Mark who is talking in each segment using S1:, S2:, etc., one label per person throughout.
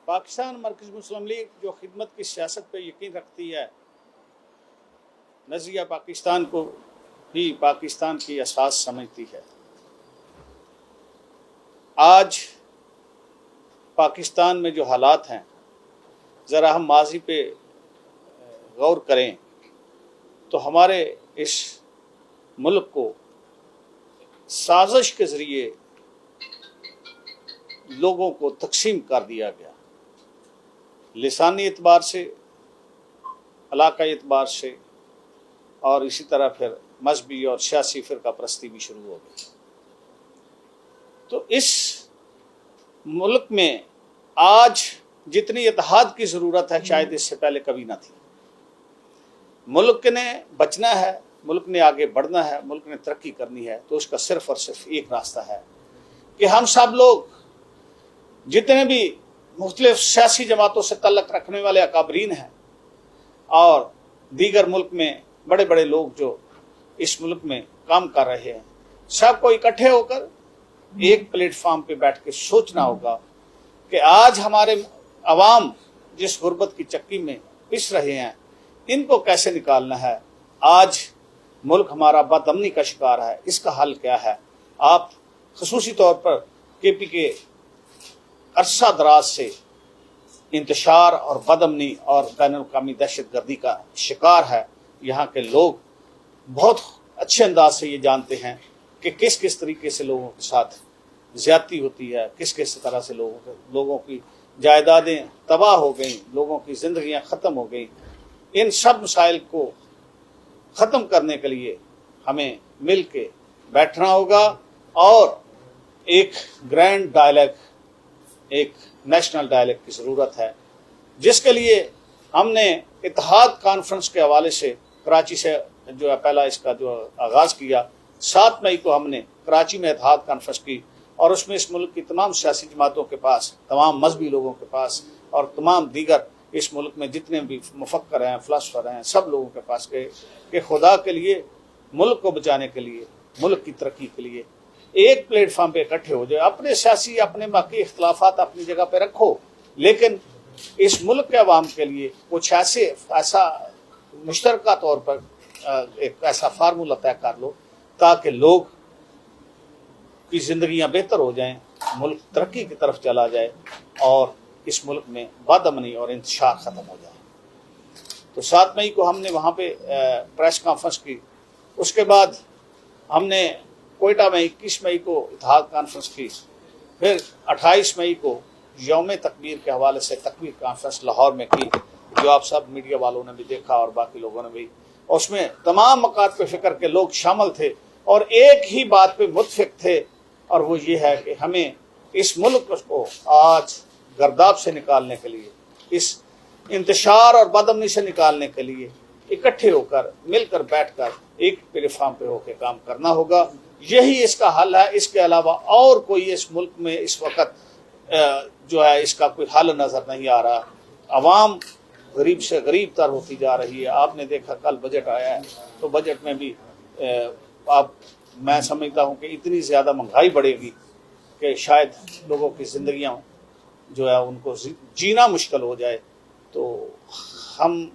S1: पाकिस्तान मरकज़ी मुस्लिम लीग जो खिदमत की सियासत पर यकीन रखती है, नज़रिया पाकिस्तान को ही पाकिस्तान की असास समझती है। आज पाकिस्तान में जो हालात हैं, ज़रा हम माजी पे गौर करें तो हमारे इस मुल्क को साजिश के ज़रिए लोगों को तकसीम कर दिया गया। लिसानी एतबार से, इलाकाई एतबार से और इसी तरह फिर मजहबी और सियासी फ़िरका परस्ती भी शुरू हो गई। तो इस मुल्क में आज जितनी इत्तेहाद की ज़रूरत है शायद इससे पहले कभी ना थी। मुल्क ने बचना है, मुल्क ने आगे बढ़ना है, मुल्क ने तरक्की करनी है, तो उसका सिर्फ और सिर्फ एक रास्ता है कि हम सब लोग जितने भी मुख्तलिफ सियासी जमातों से तल्लक रखने वाले अकाबरीन हैं और दीगर मुल्क में बड़े बड़े लोग जो इस मुल्क में काम कर रहे हैं, सबको इकट्ठे होकर एक प्लेटफार्म पे बैठ के सोचना होगा कि आज हमारे अवाम जिस गुर्बत की चक्की में पिस रहे हैं, इनको कैसे निकालना है। आज मुल्क हमारा बदअमनी का शिकार है, इसका हल क्या है। आप खसूसी तौर पर केपी के अरसा दराज से इंतशार और बदअमनी और बैनुल-अक़वामी दहशतगर्दी का शिकार है। यहाँ के लोग बहुत अच्छे अंदाज से ये जानते हैं कि किस किस तरीके से लोगों के साथ ज्यादती होती है, किस किस तरह से लोगों की जायदादें तबाह हो गई, लोगों की जिंदगियां ख़त्म हो गई। इन सब मसाइल को ख़त्म करने के लिए हमें मिल के बैठना होगा और एक ग्रैंड डायलॉग, एक नेशनल डायलॉग की ज़रूरत है, जिसके लिए हमने इत्तेहाद कॉन्फ्रेंस के हवाले से कराची से जो है पहला इसका जो आगाज़ किया। 7 मई को हमने कराची में इत्तेहाद कॉन्फ्रेंस की और उसमें इस मुल्क की तमाम सियासी जमातों के पास, तमाम मजहबी लोगों के पास और तमाम दीगर इस मुल्क में जितने भी मुफक्कर हैं, फ़िलासफ़र हैं, सब लोगों के पास गए कि खुदा के लिए, मुल्क को बचाने के लिए, मुल्क की तरक्की के लिए एक प्लेटफार्म पे इकट्ठे हो जाए। अपने सियासी, अपने बाकी इख्तलाफात अपनी जगह पे रखो, लेकिन इस मुल्क के अवाम के लिए कुछ ऐसा मुश्तरका तौर पर एक ऐसा फार्मूला तय कर लो ताकि लोग की जिंदगियां बेहतर हो जाएं, मुल्क तरक्की की तरफ चला जाए और इस मुल्क में बदअमनी और इंतशार ख़त्म हो जाए। तो 7 मई को हमने वहाँ पे प्रेस कॉन्फ्रेंस की। उसके बाद हमने कोयटा में 21 मई को इत्तेहाद कॉन्फ्रेंस की। फिर 28 मई को यौम तकबीर के हवाले से तकबीर कॉन्फ्रेंस लाहौर में की, जो आप सब मीडिया वालों ने भी देखा और बाकी लोगों ने भी। उसमें तमाम मकात पे फ़िक्र के लोग शामिल थे और एक ही बात पे मुत्फिक थे, और वो ये है कि हमें इस मुल्क को आज गर्दाब से निकालने के लिए, इस इंतशार और बदअमनी से निकालने के लिए इकट्ठे होकर, मिलकर बैठकर एक प्लेटफार्म पे होकर काम करना होगा। यही इसका हल है। इसके अलावा और कोई इस मुल्क में इस वक्त जो है इसका कोई हल नज़र नहीं आ रहा। अवाम गरीब से गरीब तर होती जा रही है। आपने देखा कल बजट आया है, तो बजट में भी मैं समझता हूँ कि इतनी ज़्यादा महंगाई बढ़ेगी कि शायद लोगों की ज़िंदगियाँ जो है उनको जीना मुश्किल हो जाए। तो हम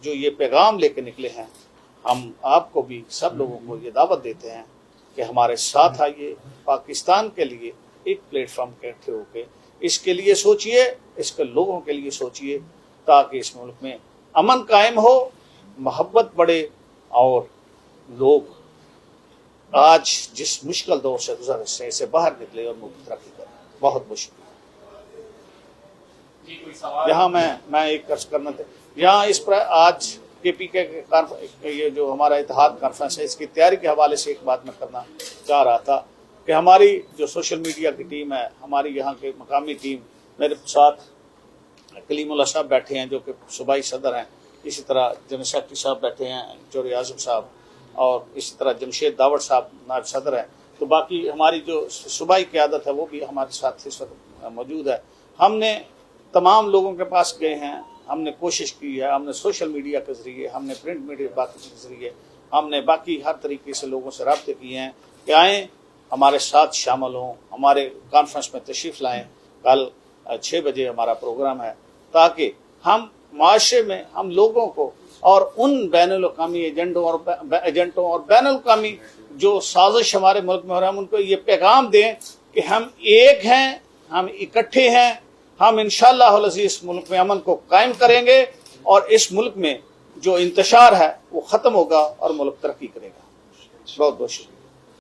S1: जो ये पैगाम लेके निकले हैं, हम आपको भी, सब लोगों को ये दावत देते हैं कि हमारे साथ आइए, पाकिस्तान के लिए एक प्लेटफार्म इकट्ठे होकर इसके लिए सोचिए, इसके लोगों के लिए सोचिए, ताकि इस मुल्क में अमन कायम हो, मोहब्बत बढ़े और लोग आज जिस मुश्किल दौर से गुजर रहे से बाहर निकले और मुल्क तरक्की करें। बहुत मुश्किल यहाँ मैं एक कर्ज करना था यहाँ इस पर आज केपी के ये जो हमारा इत्तेहाद कॉन्फ्रेंस है, इसकी तैयारी के हवाले से एक बात मैं करना चाह रहा था कि हमारी जो सोशल मीडिया की टीम है, हमारी यहाँ के मकामी टीम, मेरे साथ कलीमुल्लाह साहब बैठे हैं जो कि सूबाई सदर हैं, इसी तरह जनरल सेक्रेटरी साहब बैठे हैं, चौधरी आज़म साहब, और इसी तरह जमशेद दावड़ साहब नायब सदर हैं। तो बाकी हमारी जो सूबाई क़यादत है वो भी हमारे साथ इस वक्त मौजूद है। हमने तमाम लोगों के पास गए हैं, हमने कोशिश की है, हमने सोशल मीडिया के ज़रिए, हमने प्रिंट मीडिया बाकी के ज़रिए, हमने बाकी हर तरीके से लोगों से रब्ते किए हैं कि आएँ, हमारे साथ शामिल हों, हमारे कॉन्फ्रेंस में तशरीफ़ लाएँ। कल 6 بجے ہمارا پروگرام ہے، تاکہ ہم معاشرے میں ہم لوگوں کو اور ان بین الاقوامی ایجنٹوں اور بین الاقوامی جو سازش ہمارے ملک میں ہو رہا ہے، ہم ان کو یہ پیغام دیں کہ ہم ایک ہیں، ہم اکٹھے ہیں، ہم انشاءاللہ العزیز اس ملک میں امن کو قائم کریں گے اور اس ملک میں جو انتشار ہے وہ ختم ہوگا اور ملک ترقی کرے گا۔ بہت بہت شکریہ۔